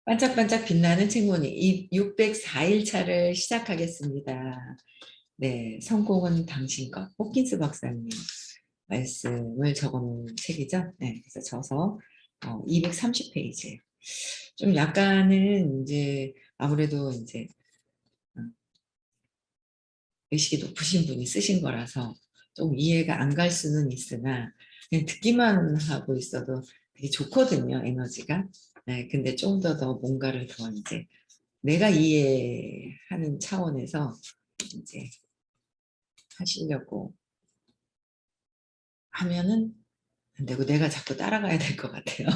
반짝반짝 빛나는 책무늬 이 604일 차를 시작하겠습니다. 네, 성공은 당신 것. 호킨스 박사님 말씀을 적어놓은 책이죠. 네, 그래서 저서 230페이지. 좀 약간은 이제 아무래도 이제 어, 의식이 높으신 분이 쓰신 거라서 좀 이해가 안 갈 수는 있으나 그냥 듣기만 하고 있어도 되게 좋거든요, 에너지가. 네, 근데 좀 더 뭔가를 더 이제 내가 이해하는 차원에서 이제 하시려고 하면은 안 되고 내가 자꾸 따라가야 될 것 같아요.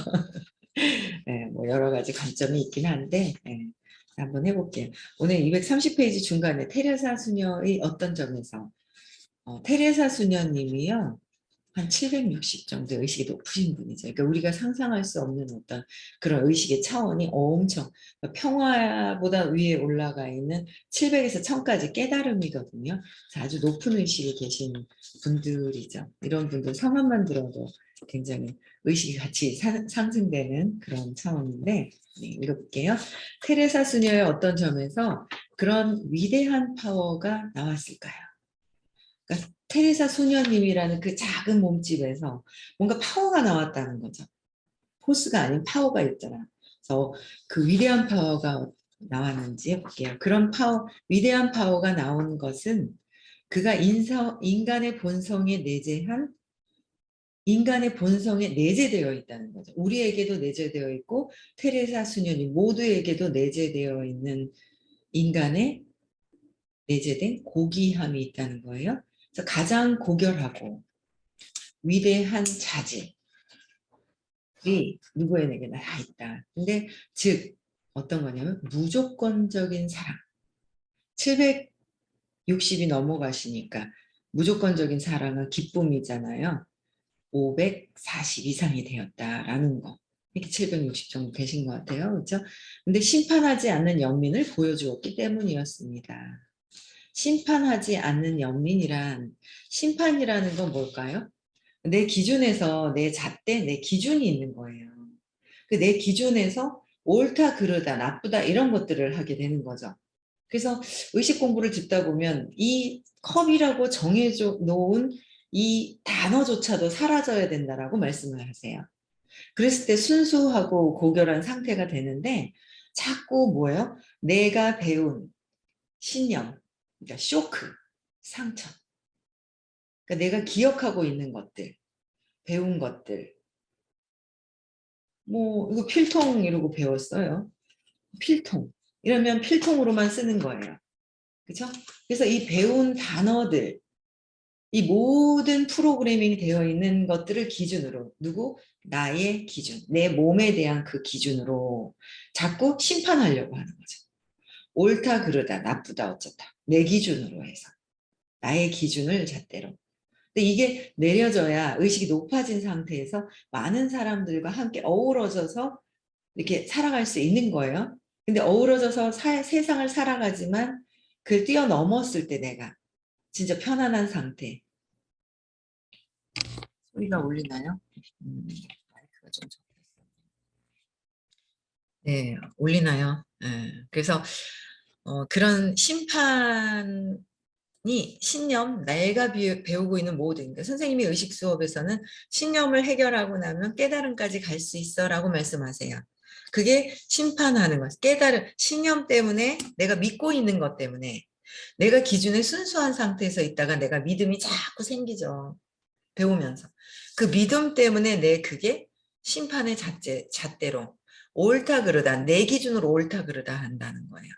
네, 뭐 여러 가지 관점이 있긴 한데 네, 한번 해볼게요. 오늘 230페이지 중간에 테레사 수녀의 어떤 점에서 테레사 수녀님이요. 한 760 정도 의식이 높으신 분이죠. 그러니까 우리가 상상할 수 없는 어떤 그런 의식의 차원이 엄청 평화보다 위에 올라가 있는 700에서 1000까지 깨달음이거든요. 그래서 아주 높은 의식이 계신 분들이죠. 이런 분들 성함만 들어도 굉장히 의식이 같이 상승되는 그런 차원인데 네, 읽어볼게요. 테레사 수녀의 어떤 점에서 그런 위대한 파워가 나왔을까요? 그러니까 테레사 소녀님이라는 그 작은 몸집에서 뭔가 파워가 나왔다는 거죠. 포스가 아닌 파워가 있잖아. 그래서 그 위대한 파워가 나왔는지 해볼게요. 그런 위대한 파워가 나온 것은 그가 인간의 본성에 내재한 인간의 본성에 내재되어 있다는 거죠. 우리에게도 내재되어 있고 테레사 수녀님 모두에게도 내재되어 있는 인간의 내재된 고귀함이 있다는 거예요. 그래서 가장 고결하고 위대한 자질이 누구에게나 다 있다. 근데 즉 어떤 거냐면 무조건적인 사랑. 760이 넘어가시니까 무조건적인 사랑은 기쁨이잖아요. 540 이상이 되었다라는 거. 이렇게 760 정도 되신 것 같아요. 그렇죠? 근데 심판하지 않는 연민을 보여주었기 때문이었습니다. 심판하지 않는 연민이란 심판이라는 건 뭘까요? 내 기준에서 내 잣대, 내 기준이 있는 거예요. 그 내 기준에서 옳다, 그르다, 나쁘다 이런 것들을 하게 되는 거죠. 그래서 의식 공부를 듣다 보면 이 컵이라고 정해져 놓은 이 단어조차도 사라져야 된다라고 말씀을 하세요. 그랬을 때 순수하고 고결한 상태가 되는데 자꾸 뭐예요? 내가 배운 신념, 그러니까 쇼크, 상처. 그러니까 내가 기억하고 있는 것들, 배운 것들, 뭐 이거 필통 이러고 배웠어요. 필통. 이러면 필통으로만 쓰는 거예요. 그렇죠? 그래서 이 배운 단어들, 이 모든 프로그래밍이 되어 있는 것들을 기준으로 누구? 나의 기준, 내 몸에 대한 그 기준으로 자꾸 심판하려고 하는 거죠. 옳다, 그르다, 나쁘다, 어쩌다. 내 기준으로 해서. 나의 기준을 잣대로. 근데 이게 내려져야 의식이 높아진 상태에서 많은 사람들과 함께 어우러져서 이렇게 살아갈 수 있는 거예요. 근데 어우러져서 세상을 살아가지만 그걸 뛰어넘었을 때 내가 진짜 편안한 상태. 소리가 울리나요? 마이크가 좀 적었어요. 네, 울리나요? 네. 그래서 그런 심판이 신념, 내가 배우고 있는 모든, 그러니까 선생님이 의식 수업에서는 신념을 해결하고 나면 깨달음까지 갈 수 있어라고 말씀하세요. 그게 심판하는 것, 깨달음, 신념 때문에 내가 믿고 있는 것 때문에 내가 기준에 순수한 상태에서 있다가 내가 믿음이 자꾸 생기죠. 배우면서. 그 믿음 때문에 그게 심판의 잣대로 옳다 그르다, 내 기준으로 옳다 그르다 한다는 거예요.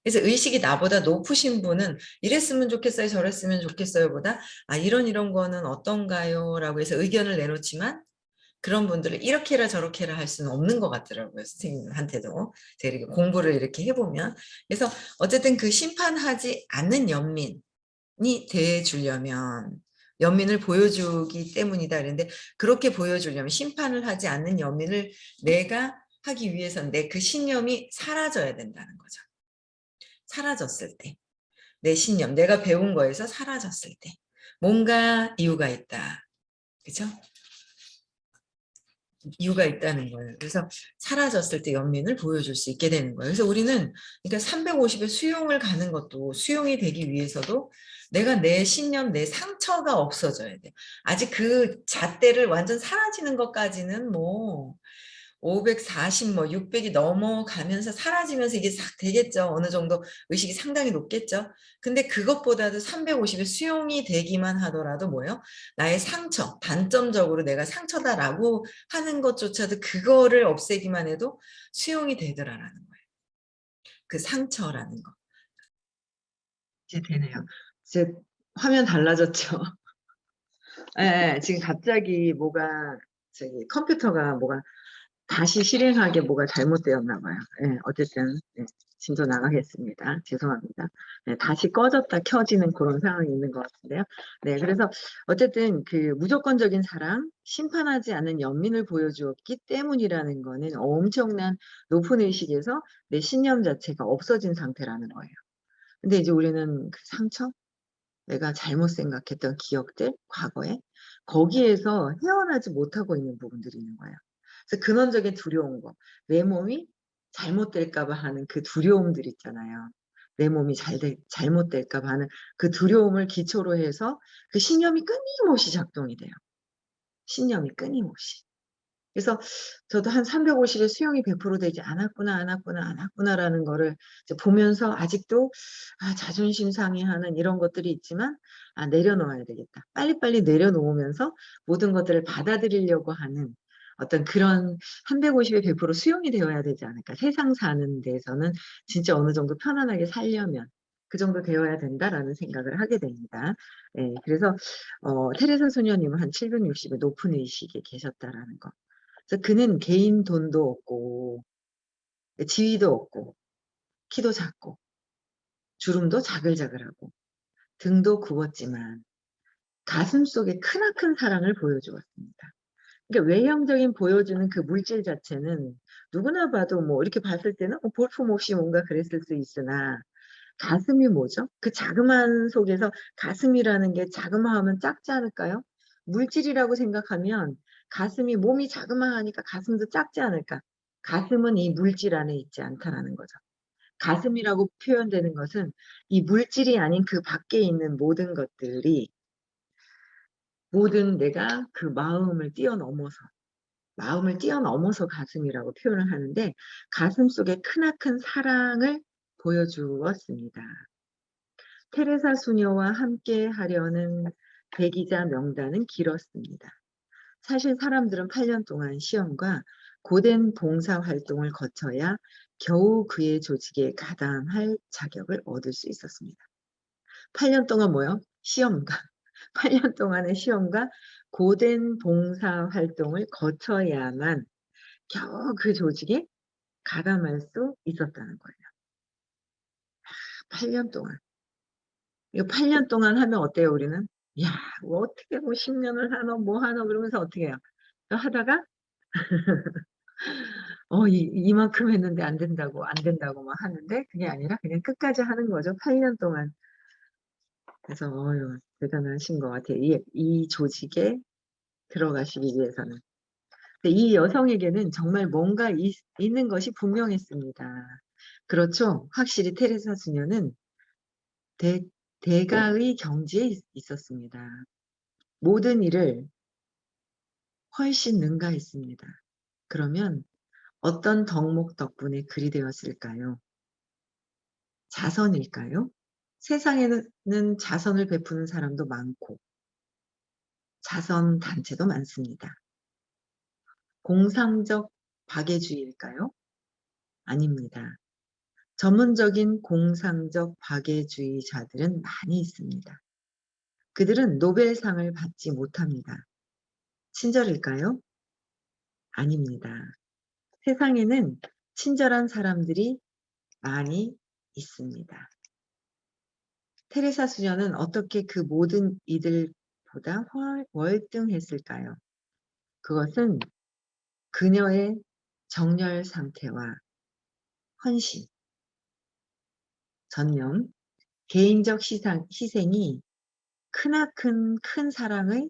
그래서 의식이 나보다 높으신 분은 이랬으면 좋겠어요, 저랬으면 좋겠어요 보다 이런 거는 어떤가요? 라고 해서 의견을 내놓지만 그런 분들을 이렇게라 저렇게라 할 수는 없는 것 같더라고요. 선생님한테도. 제가 이렇게 공부를 이렇게 해보면. 그래서 어쨌든 그 심판하지 않는 연민이 돼주려면 연민을 보여주기 때문이다. 그런데 그렇게 보여주려면 심판을 하지 않는 연민을 내가 하기 위해서는 내 그 신념이 사라져야 된다는 거죠. 사라졌을 때. 내 신념, 내가 배운 거에서 사라졌을 때. 뭔가 이유가 있다. 그죠? 이유가 있다는 거예요. 그래서 사라졌을 때 연민을 보여줄 수 있게 되는 거예요. 그래서 우리는 그러니까 350의 수용을 가는 것도 수용이 되기 위해서도 내가 내 신념, 내 상처가 없어져야 돼. 아직 그 잣대를 완전 사라지는 것까지는 뭐 540, 뭐 600이 넘어가면서 사라지면서 이게 싹 되겠죠. 어느 정도 의식이 상당히 높겠죠. 근데 그것보다도 350의 수용이 되기만 하더라도 뭐예요? 나의 상처, 단점적으로 내가 상처다라고 하는 것조차도 그거를 없애기만 해도 수용이 되더라라는 거예요. 그 상처라는 거. 이제 되네요. 이제 화면 달라졌죠. 예, 지금 갑자기 뭐가 저기 컴퓨터가 뭐가 다시 실행하게 뭐가 잘못되었나 봐요. 예, 어쨌든 진도 나가겠습니다. 죄송합니다. 네, 다시 꺼졌다 켜지는 그런 상황이 있는 것 같은데요. 네, 그래서 어쨌든 그 무조건적인 사랑, 심판하지 않는 연민을 보여주었기 때문이라는 거는 엄청난 높은 의식에서 내 신념 자체가 없어진 상태라는 거예요. 근데 이제 우리는 그 상처, 내가 잘못 생각했던 기억들, 과거에 거기에서 헤어나지 못하고 있는 부분들이 있는 거예요. 그래서 근원적인 두려운 거, 내 몸이 잘못될까 봐 하는 그 두려움들 있잖아요. 내 몸이 잘못될까 봐 하는 그 두려움을 기초로 해서 그 신념이 끊임없이 작동이 돼요. 신념이 끊임없이. 그래서 저도 한 350의 수용이 100% 되지 않았구나라는 거를 이제 보면서 아직도 자존심 상해하는 이런 것들이 있지만 내려놓아야 되겠다. 빨리빨리 내려놓으면서 모든 것들을 받아들이려고 하는 어떤 그런 350의 100% 수용이 되어야 되지 않을까. 세상 사는 데에서는 진짜 어느 정도 편안하게 살려면 그 정도 되어야 된다라는 생각을 하게 됩니다. 네, 그래서 테레사 소녀님은 한 760의 높은 의식에 계셨다라는 거. 그래서 그는 개인 돈도 없고 지위도 없고 키도 작고 주름도 자글자글하고 등도 굽었지만 가슴 속에 크나큰 사랑을 보여주었습니다. 그러니까 외형적인 보여주는 그 물질 자체는 누구나 봐도 뭐 이렇게 봤을 때는 볼품없이 뭔가 그랬을 수 있으나 가슴이 뭐죠? 그 자그마한 속에서 가슴이라는 게 자그마하면 작지 않을까요? 물질이라고 생각하면 가슴이 몸이 자그마하니까 가슴도 작지 않을까? 가슴은 이 물질 안에 있지 않다라는 거죠. 가슴이라고 표현되는 것은 이 물질이 아닌 그 밖에 있는 모든 것들이 모든 내가 그 마음을 뛰어넘어서 가슴이라고 표현을 하는데 가슴 속에 크나큰 사랑을 보여주었습니다. 테레사 수녀와 함께 하려는 대기자 명단은 길었습니다. 사실 사람들은 8년 동안 시험과 고된 봉사 활동을 거쳐야 겨우 그의 조직에 가담할 자격을 얻을 수 있었습니다. 8년 동안 뭐요? 시험과 8년 동안의 시험과 고된 봉사 활동을 거쳐야만 겨우 그 조직에 가담할 수 있었다는 거예요. 8년 동안. 이거 8년 동안 하면 어때요, 우리는? 야, 뭐 어떻게 뭐 10년을 하노, 뭐 하노, 그러면서 어떻게 해요? 하다가, 이만큼 했는데 안 된다고 막 하는데, 그게 아니라 그냥 끝까지 하는 거죠. 8년 동안. 그래서, 대단하신 것 같아요. 이 조직에 들어가시기 위해서는. 이 여성에게는 정말 뭔가 있는 것이 분명했습니다. 그렇죠. 확실히 테레사 수녀는 대가의 경지에 있었습니다. 모든 일을 훨씬 능가했습니다. 그러면 어떤 덕목 덕분에 그리 되었을까요? 자선일까요? 세상에는 자선을 베푸는 사람도 많고 자선 단체도 많습니다. 공상적 박애주의일까요? 아닙니다. 전문적인 공상적 박애주의자들은 많이 있습니다. 그들은 노벨상을 받지 못합니다. 친절일까요? 아닙니다. 세상에는 친절한 사람들이 많이 있습니다. 테레사 수녀는 어떻게 그 모든 이들보다 월등했을까요? 그것은 그녀의 정열 상태와 헌신, 전념, 개인적 희생이 크나큰 사랑의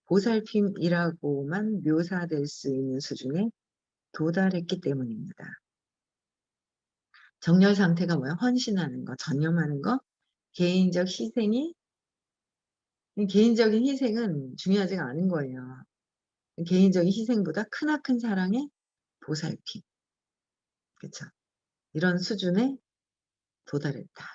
보살핌이라고만 묘사될 수 있는 수준에 도달했기 때문입니다. 정열 상태가 뭐예요? 헌신하는 거, 전념하는 거, 개인적 희생이 개인적인 희생은 중요하지가 않은 거예요. 개인적인 희생보다 크나큰 사랑의 보살핌. 그쵸? 이런 수준에 도달했다.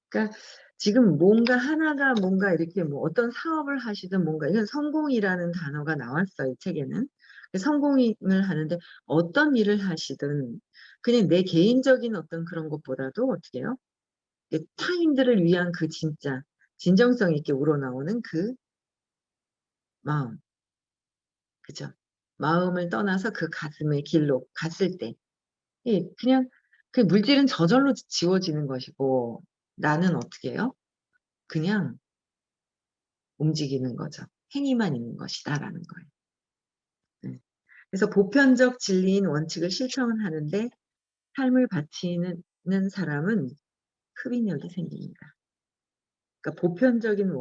그러니까 지금 뭔가 하나가 뭔가 이렇게 뭐 어떤 사업을 하시든 뭔가 이건 성공이라는 단어가 나왔어요, 이 책에는. 성공을 하는데 어떤 일을 하시든 그냥 내 개인적인 어떤 그런 것보다도 어떻게 해요? 타인들을 위한 그 진짜 진정성 있게 우러나오는 그 마음. 그죠? 마음을 떠나서 그 가슴의 길로 갔을 때 그냥 그 물질은 저절로 지워지는 것이고 나는 어떻게 해요? 그냥 움직이는 거죠. 행위만 있는 것이다라는 거예요. 네. 그래서 보편적 진리인 원칙을 실천하는데 삶을 바치는 사람은 흡인력이 생깁니다. 그러니까 보편적인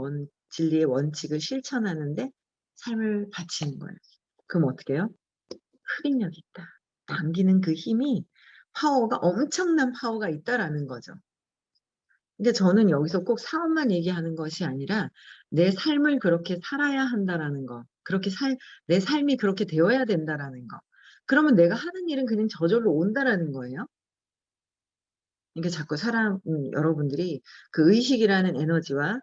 진리의 원칙을 실천하는데 삶을 바치는 거예요. 그럼 어떻게 해요? 흡인력이 있다. 남기는 그 힘이 파워가 엄청난 파워가 있다라는 거죠. 근데 저는 여기서 꼭 사업만 얘기하는 것이 아니라 내 삶을 그렇게 살아야 한다라는 거. 그렇게 내 삶이 그렇게 되어야 된다라는 거. 그러면 내가 하는 일은 그냥 저절로 온다라는 거예요. 그러니까 자꾸 여러분들이 그 의식이라는 에너지와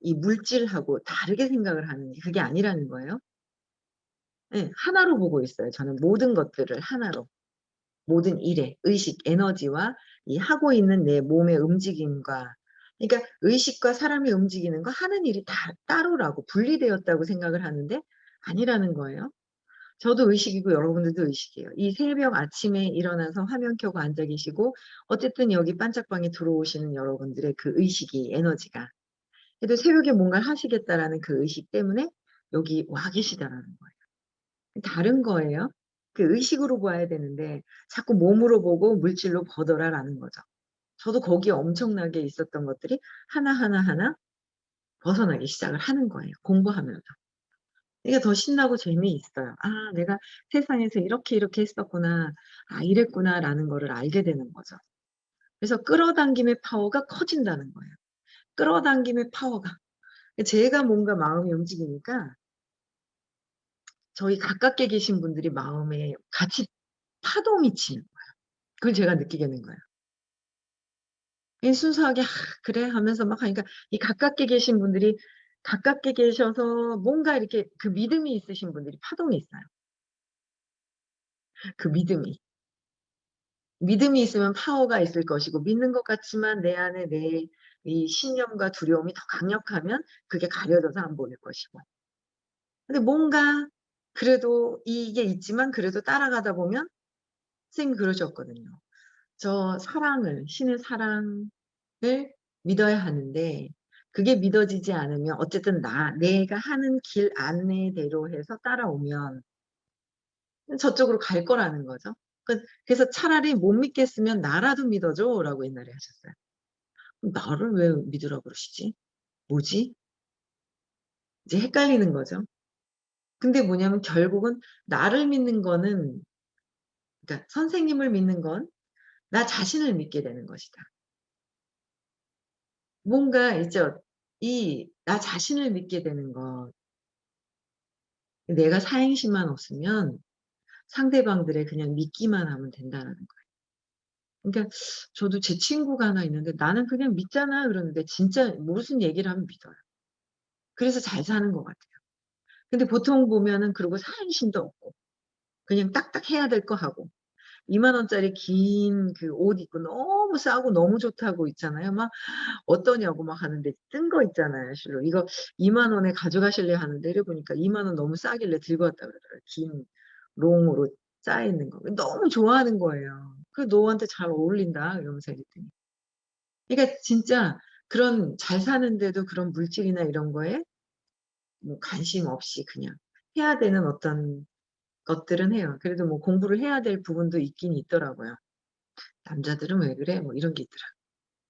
이 물질하고 다르게 생각을 하는 게 그게 아니라는 거예요. 네, 하나로 보고 있어요. 저는 모든 것들을 하나로. 모든 일에 의식, 에너지와 이 하고 있는 내 몸의 움직임과 그러니까 의식과 사람이 움직이는 거 하는 일이 다 따로라고 분리되었다고 생각을 하는데 아니라는 거예요. 저도 의식이고 여러분들도 의식이에요. 이 새벽 아침에 일어나서 화면 켜고 앉아 계시고 어쨌든 여기 반짝방에 들어오시는 여러분들의 그 의식이 에너지가 그래도 새벽에 뭔가를 하시겠다라는 그 의식 때문에 여기 와 계시다라는 거예요. 다른 거예요. 그 의식으로 봐야 되는데 자꾸 몸으로 보고 물질로 보더라라는 거죠. 저도 거기에 엄청나게 있었던 것들이 하나하나 벗어나기 시작을 하는 거예요. 공부하면서. 이게 더 신나고 재미있어요. '아 내가 세상에서 이렇게 했었구나. 아 이랬구나.'라는 거를 알게 되는 거죠. 그래서 끌어당김의 파워가 커진다는 거예요. 끌어당김의 파워가. 제가 뭔가 마음이 움직이니까 저희 가깝게 계신 분들이 마음에 같이 파동이 치는 거예요. 그걸 제가 느끼게 된 거예요. 그냥 순수하게 '아 그래.' 하면서 막 하니까 이 가깝게 계신 분들이 가깝게 계셔서 뭔가 이렇게 그 믿음이 있으신 분들이 파동이 있어요. 그 믿음이. 믿음이 있으면 파워가 있을 것이고 믿는 것 같지만 내 안에 내 이 신념과 두려움이 더 강력하면 그게 가려져서 안 보일 것이고. 근데 뭔가 그래도 이게 있지만 그래도 따라가다 보면 선생님이 그러셨거든요. 저 사랑을 신의 사랑을 믿어야 하는데 그게 믿어지지 않으면 어쨌든 내가 하는 길 안내대로 해서 따라오면 저쪽으로 갈 거라는 거죠. 그래서 차라리 못 믿겠으면 나라도 믿어줘라고 옛날에 하셨어요. 나를 왜 믿으라 그러시지? 뭐지? 이제 헷갈리는 거죠. 근데 뭐냐면 결국은 나를 믿는 거는 그러니까 선생님을 믿는 건 나 자신을 믿게 되는 것이다. 뭔가 있죠. 이 나 자신을 믿게 되는 것. 내가 사행심만 없으면 상대방들의 그냥 믿기만 하면 된다라는 거예요. 그러니까 저도 제 친구가 하나 있는데 "나는 그냥 믿잖아." 그러는데 진짜 무슨 얘기를 하면 믿어요. 그래서 잘 사는 것 같아요. 근데 보통 보면은 그러고 사행심도 없고 그냥 딱딱 해야 될 거 하고 2만 원짜리 긴 그 옷 입고 너무 싸고 너무 좋다고 있잖아요. 막 "어떠냐고." 막 하는데 뜬 거 있잖아요 실로. "이거 2만 원에 가져가실래요?" 하는데 이래 보니까 2만 원 너무 싸길래 들고 왔다 그러더라고요. 긴 롱으로 짜여 있는 거. 너무 좋아하는 거예요. "그게 너한테 잘 어울린다." 이러면서 이랬더니. 그러니까 진짜 그런 잘 사는데도 그런 물질이나 이런 거에 뭐 관심 없이 그냥 해야 되는 어떤 것들은 해요. 그래도 뭐 공부를 해야 될 부분도 있긴 있더라고요. "남자들은 왜 그래?" 뭐 이런 게 있더라고요.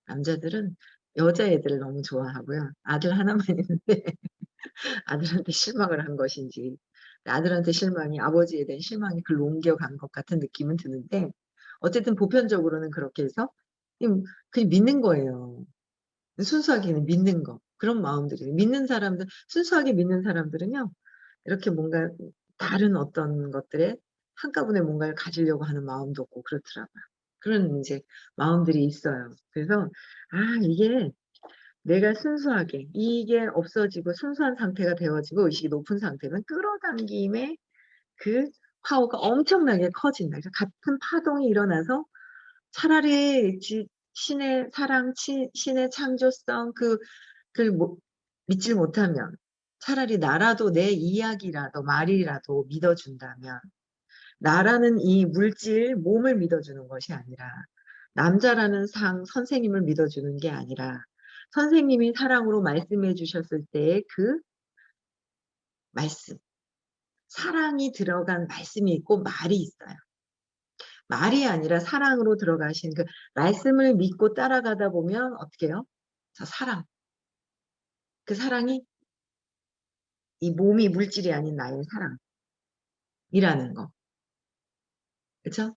남자들은 여자애들을 너무 좋아하고요. 아들 하나만 있는데 아들한테 실망을 한 것인지, 아들한테 실망이 아버지에 대한 실망이 글로 옮겨간 것 같은 느낌은 드는데, 어쨌든 보편적으로는 그렇게 해서 그냥 믿는 거예요. 순수하게 그냥 믿는 거. 그런 마음들이 믿는 사람들, 순수하게 믿는 사람들은요, 이렇게 뭔가 다른 어떤 것들에 한꺼번에 뭔가를 가지려고 하는 마음도 없고 그렇더라고요. 그런 이제 마음들이 있어요. 그래서 이게 내가 순수하게 이게 없어지고 순수한 상태가 되어지고 의식이 높은 상태는 끌어당김에 그 파워가 엄청나게 커진다. 그래서 같은 파동이 일어나서 차라리 신의 사랑, 신의 창조성 그걸 믿질 못하면, 차라리 나라도 내 이야기라도 말이라도 믿어준다면, 나라는 이 물질 몸을 믿어주는 것이 아니라, 남자라는 선생님을 믿어주는 게 아니라, 선생님이 사랑으로 말씀해 주셨을 때의 그 말씀, 사랑이 들어간 말씀이 있고 말이 있어요. 말이 아니라 사랑으로 들어가신 그 말씀을 믿고 따라가다 보면 어떻게 해요? 저 사랑, 그 사랑이 이 몸이 물질이 아닌 나의 사랑이라는 거. 그쵸?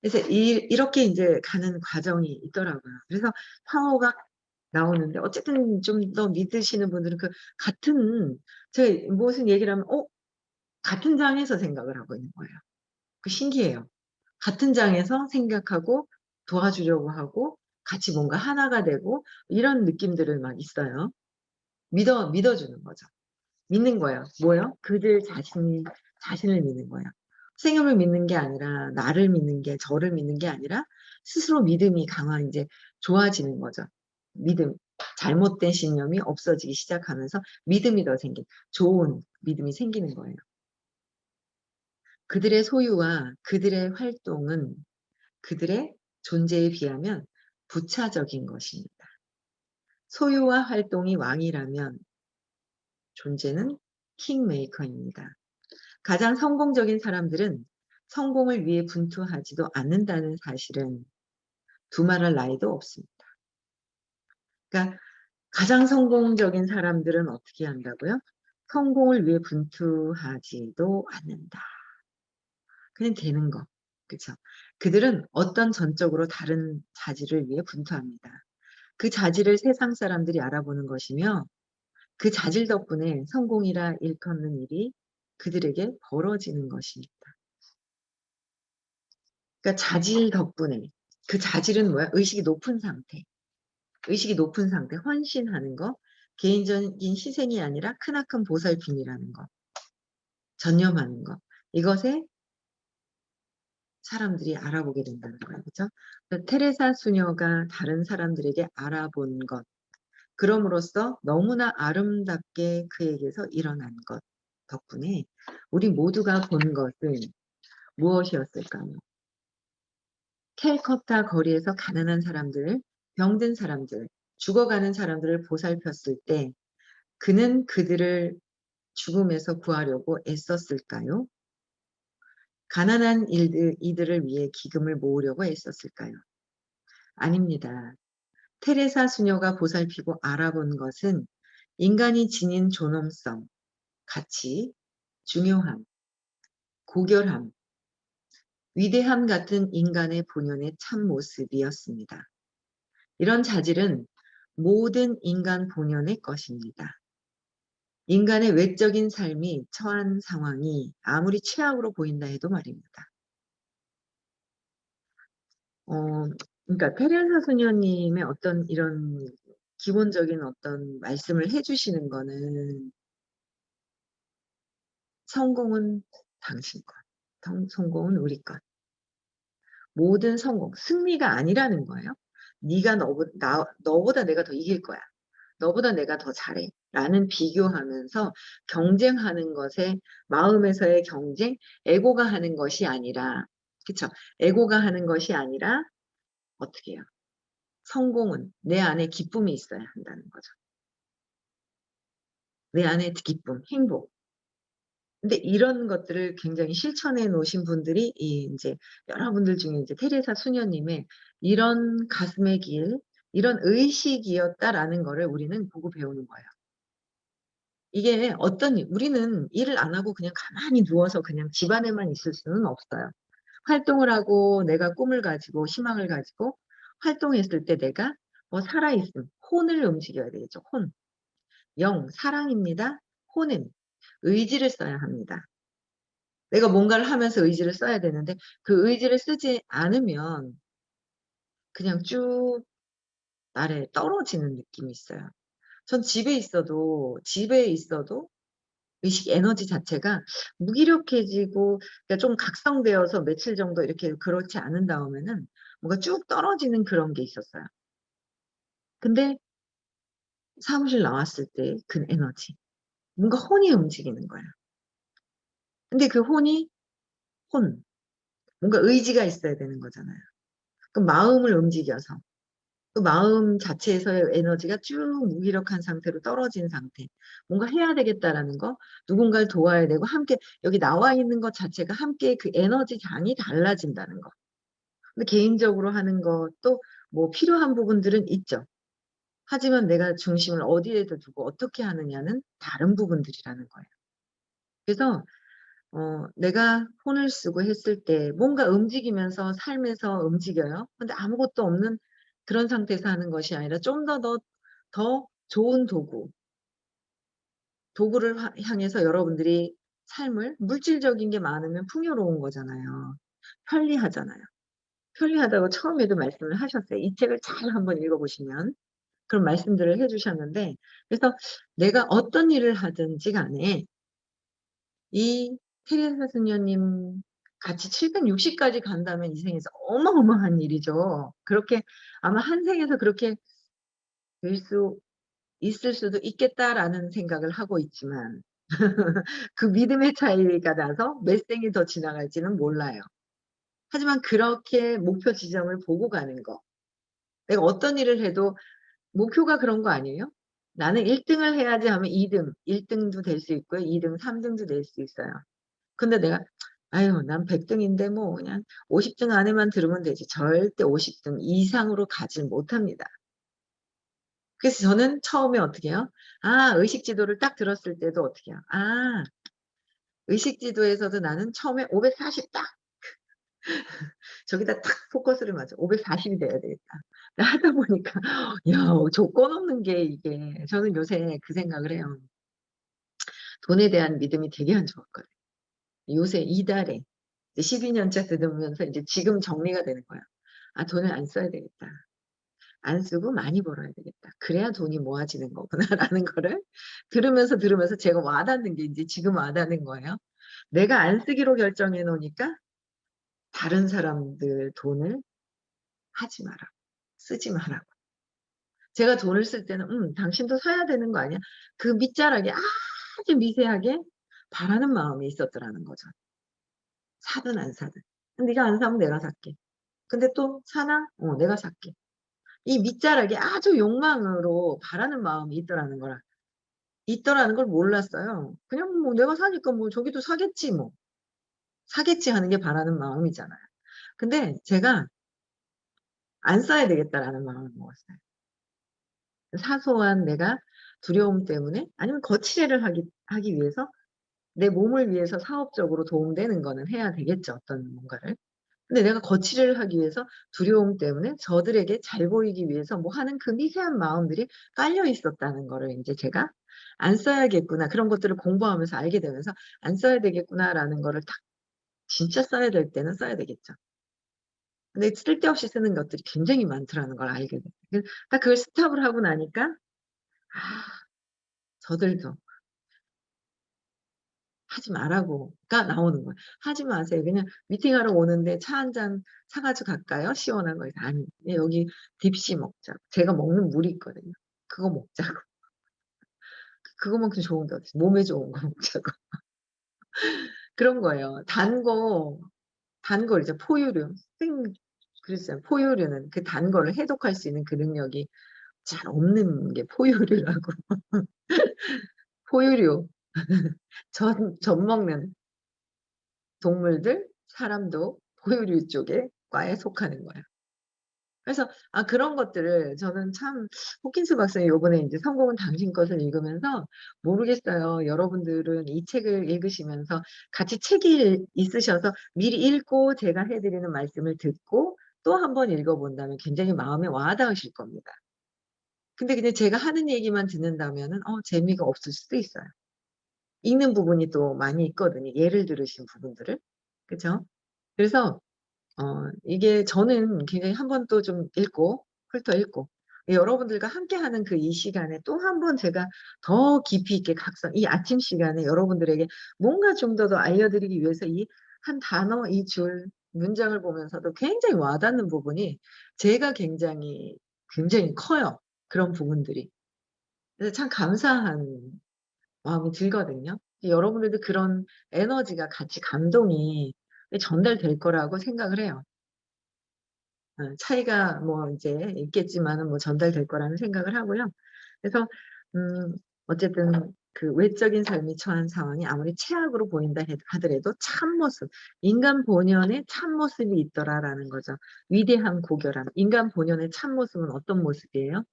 그래서 이렇게 이제 가는 과정이 있더라고요. 그래서 파워가 나오는데, 어쨌든 좀 더 믿으시는 분들은 그 같은, 제가 무슨 얘기를 하면, 같은 장에서 생각을 하고 있는 거예요. 그 신기해요. 같은 장에서 생각하고 도와주려고 하고 같이 뭔가 하나가 되고 이런 느낌들을 막 있어요. 믿어주는 거죠. 믿는 거예요. 뭐요? 그들 자신을 믿는 거예요. 선생님을 믿는 게 아니라 나를 믿는 게, 저를 믿는 게 아니라 스스로 믿음이 이제 좋아지는 거죠. 믿음, 잘못된 신념이 없어지기 시작하면서 믿음이 더 좋은 믿음이 생기는 거예요. 그들의 소유와 그들의 활동은 그들의 존재에 비하면 부차적인 것입니다. 소유와 활동이 왕이라면 존재는 킹메이커입니다. 가장 성공적인 사람들은 성공을 위해 분투하지도 않는다는 사실은 두말할 나위도 없습니다. 그러니까 가장 성공적인 사람들은 어떻게 한다고요? 성공을 위해 분투하지도 않는다. 그냥 되는 거. 그쵸? 그들은 어떤 전적으로 다른 자질을 위해 분투합니다. 그 자질을 세상 사람들이 알아보는 것이며, 그 자질 덕분에 성공이라 일컫는 일이 그들에게 벌어지는 것입니다. 그러니까 자질 덕분에, 그 자질은 뭐야? 의식이 높은 상태. 의식이 높은 상태, 헌신하는 거, 개인적인 희생이 아니라 크나큰 보살핌이라는 거, 전념하는 거. 이것에 사람들이 알아보게 된다는 거예요. 그죠? 테레사 수녀가 다른 사람들에게 알아본 것, 그럼으로써 너무나 아름답게 그에게서 일어난 것 덕분에 우리 모두가 본 것은 무엇이었을까요? 캘커타 거리에서 가난한 사람들, 병든 사람들, 죽어가는 사람들을 보살폈을 때 그는 그들을 죽음에서 구하려고 애썼을까요? 가난한 이들을 위해 기금을 모으려고 애썼을까요? 아닙니다. 테레사 수녀가 보살피고 알아본 것은 인간이 지닌 존엄성, 가치, 중요함, 고결함, 위대함 같은 인간의 본연의 참모습이었습니다. 이런 자질은 모든 인간 본연의 것입니다. 인간의 외적인 삶이 처한 상황이 아무리 최악으로 보인다 해도 말입니다. 그러니까 테레사 수녀님의 어떤 이런 기본적인 어떤 말씀을 해주시는 거는, 성공은 당신 것, 성공은 우리 것. 모든 성공, 승리가 아니라는 거예요. 너보다 내가 더 이길 거야. 너보다 내가 더 잘해. 라는 비교하면서 경쟁하는 것에, 마음에서의 경쟁, 에고가 하는 것이 아니라, 그쵸? 에고가 하는 것이 아니라, 어떻게 해요? 성공은 내 안에 기쁨이 있어야 한다는 거죠. 내 안에 기쁨, 행복. 근데 이런 것들을 굉장히 실천해 놓으신 분들이 이제 여러분들 중에 이제 테레사 수녀님의 이런 가슴의 길, 이런 의식이었다라는 거를 우리는 보고 배우는 거예요. 이게 어떤 우리는 일을 안 하고 그냥 가만히 누워서 그냥 집안에만 있을 수는 없어요. 활동을 하고 내가 꿈을 가지고 희망을 가지고 활동했을 때 내가 살아있음, 혼을 움직여야 되겠죠. 혼. 영, 사랑입니다. 혼은 의지를 써야 합니다. 내가 뭔가를 하면서 의지를 써야 되는데 그 의지를 쓰지 않으면 그냥 쭉 아래에 떨어지는 느낌이 있어요. 전 집에 있어도 의식 에너지 자체가 무기력해지고 그러니까 좀 각성되어서 며칠 정도 이렇게 그렇지 않은 다음에는 뭔가 쭉 떨어지는 그런 게 있었어요. 근데 사무실 나왔을 때 그 에너지, 뭔가 혼이 움직이는 거야. 근데 그 혼이 뭔가 의지가 있어야 되는 거잖아요. 그 마음을 움직여서 그 마음 자체에서의 에너지가 쭉 무기력한 상태로 떨어진 상태. 뭔가 해야 되겠다라는 거, 누군가를 도와야 되고 함께 여기 나와 있는 것 자체가 함께 그 에너지 장이 달라진다는 거. 근데 개인적으로 하는 것도 뭐 필요한 부분들은 있죠. 하지만 내가 중심을 어디에다 두고 어떻게 하느냐는 다른 부분들이라는 거예요. 그래서 내가 폰을 쓰고 했을 때 뭔가 움직이면서 삶에서 움직여요. 근데 아무것도 없는 그런 상태에서 하는 것이 아니라 좀 더 좋은 도구를 향해서 여러분들이 삶을 물질적인 게 많으면 풍요로운 거잖아요. 편리하잖아요. 편리하다고 처음에도 말씀을 하셨어요. 이 책을 잘 한번 읽어보시면 그런 말씀들을 해주셨는데 그래서 내가 어떤 일을 하든지 간에 이 테레사 수녀님 같이 760까지 간다면 이 생에서 어마어마한 일이죠. 그렇게 아마 한 생에서 그렇게 될 수 있을 수도 있겠다라는 생각을 하고 있지만 그 믿음의 차이가 나서 몇 생이 더 지나갈지는 몰라요. 하지만 그렇게 목표 지점을 보고 가는 거. 내가 어떤 일을 해도 목표가 그런 거 아니에요? 나는 1등을 해야지 하면 2등, 1등도 될 수 있고요. 2등, 3등도 될 수 있어요. 근데 내가 아유 난 100등인데 뭐 그냥 50등 안에만 들으면 되지 절대 50등 이상으로 가지 못합니다. 그래서 저는 처음에 어떻게 해요? 의식 지도를 딱 들었을 때도 어떻게 해요? 의식 지도에서도 나는 처음에 540 딱 저기다 딱 포커스를 맞춰 540이 돼야 되겠다. 하다 보니까 야 조건 없는 게 이게 저는 요새 그 생각을 해요. 돈에 대한 믿음이 되게 안 좋았거든요. 요새 이달에 12년차 들으면서 이제 지금 정리가 되는 거야. 돈을 안 써야 되겠다. 안 쓰고 많이 벌어야 되겠다. 그래야 돈이 모아지는 거구나라는 거를 들으면서 제가 와닿는 게 이제 지금 와닿는 거예요. 내가 안 쓰기로 결정해 놓으니까 다른 사람들 돈을 하지 마라. 쓰지 마라. 제가 돈을 쓸 때는 당신도 사야 되는 거 아니야? 그 밑자락에 아주 미세하게 바라는 마음이 있었더라는 거죠. 사든 안 사든. 네가 안 사면 내가 살게. 근데 또 사나? 내가 살게. 이 밑자락에 아주 욕망으로 바라는 마음이 있더라는 걸 몰랐어요. 그냥 뭐 내가 사니까 뭐 저기도 사겠지 뭐. 사겠지 하는 게 바라는 마음이잖아요. 근데 제가 안 써야 되겠다라는 마음을 먹었어요. 사소한 내가 두려움 때문에 아니면 거치레를 하기 위해서 내 몸을 위해서 사업적으로 도움되는 거는 해야 되겠죠. 어떤 뭔가를. 근데 내가 거치를 하기 위해서 두려움 때문에 저들에게 잘 보이기 위해서 뭐 하는 그 미세한 마음들이 깔려 있었다는 거를 이제 제가 안 써야겠구나. 그런 것들을 공부하면서 알게 되면서 안 써야 되겠구나라는 거를 딱 진짜 써야 될 때는 써야 되겠죠. 근데 쓸데없이 쓰는 것들이 굉장히 많더라는 걸 알게 됐어요. 딱 그걸 스탑을 하고 나니까 저들도 하지 말라고가 나오는 거예요. 하지 마세요. 그냥 미팅하러 오는데 차 한 잔 사가지고 갈까요? 시원한 거. 아니, 여기 딥시 먹자고. 제가 먹는 물이 있거든요. 그거 먹자고. 그거만큼 좋은 게 어딨어. 몸에 좋은 거 먹자고. 그런 거예요. 단 거 이제 포유류. 그랬어요. 포유류는 그 단 거를 해독할 수 있는 그 능력이 잘 없는 게 포유류라고. 포유류. 전 먹는 동물들, 사람도 포유류 쪽에 과에 속하는 거야. 그래서 그런 것들을 저는 참 호킨스 박사의 요번에 인제 성공은 당신 것을 읽으면서 모르겠어요. 여러분들은 이 책을 읽으시면서 같이 책이 있으셔서 미리 읽고 제가 해 드리는 말씀을 듣고 또 한 번 읽어 본다면 굉장히 마음에 와 닿으실 겁니다. 근데 그냥 제가 하는 얘기만 듣는다면은 재미가 없을 수도 있어요. 읽는 부분이 또 많이 있거든요, 예를 들으신 부분들을. 그죠? 그래서 이게 저는 굉장히 한 번 또 좀 읽고 훑어 읽고 여러분들과 함께하는 그 이 시간에 또 한 번 제가 더 깊이 있게 각성 이 아침 시간에 여러분들에게 뭔가 좀 더 알려드리기 위해서 이 한 단어, 이 줄, 문장을 보면서도 굉장히 와 닿는 부분이 제가 굉장히 커요, 그런 부분들이. 그래서 참 감사한 마음이 들거든요. 여러분들도 그런 에너지가 같이 감동이 전달될 거라고 생각을 해요. 차이가 뭐 인제 있겠지만은 뭐 전달될 거라는 생각을 하고요. 그래서 음 어쨌든 그 외적인 삶이 처한 상황이 아무리 최악으로 보인다 하더라도 참모습, '인간 본연의 참모습이 있더라.'라는 거죠. 위대한 고결함. 인간 본연의 참모습은 어떤 모습이에요?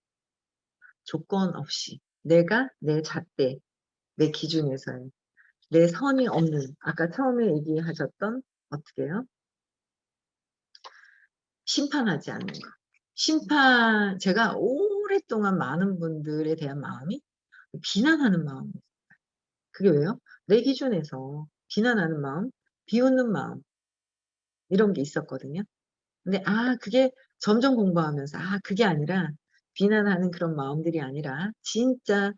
조건 없이 내가 내 잣대, 내 기준에서의 내 선이 없는 아까 처음에 얘기하셨던 어떻게 해요? 심판하지 않는 거. 제가 오랫동안 많은 분들에 대한 마음이 비난하는 마음이에요. 그게 왜요? 내 기준에서 비난하는 마음, 비웃는 마음 이런 게 있었거든요. 근데 그게 점점 공부하면서 그게 아니라 비난하는 그런 마음들이 아니라 진짜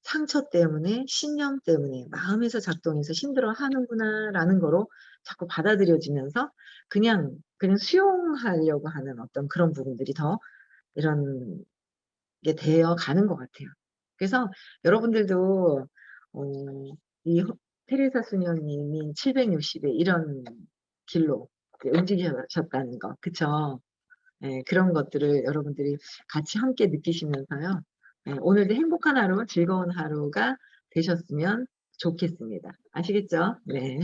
상처 때문에 신념 때문에 마음에서 작동해서 힘들어하는구나라는 거로 자꾸 받아들여지면서 그냥 수용하려고 하는 어떤 그런 부분들이 더 이런 게 되어 가는 것 같아요. 그래서 여러분들도 어 이 테레사 수녀님이 760의 이런 길로 움직이셨다는 거 그쵸? 예. 그런 것들을 여러분들이 같이 함께 느끼시면서요. 예 오늘도 행복한 하루, 즐거운 하루가 되셨으면 좋겠습니다. 아시겠죠? 네.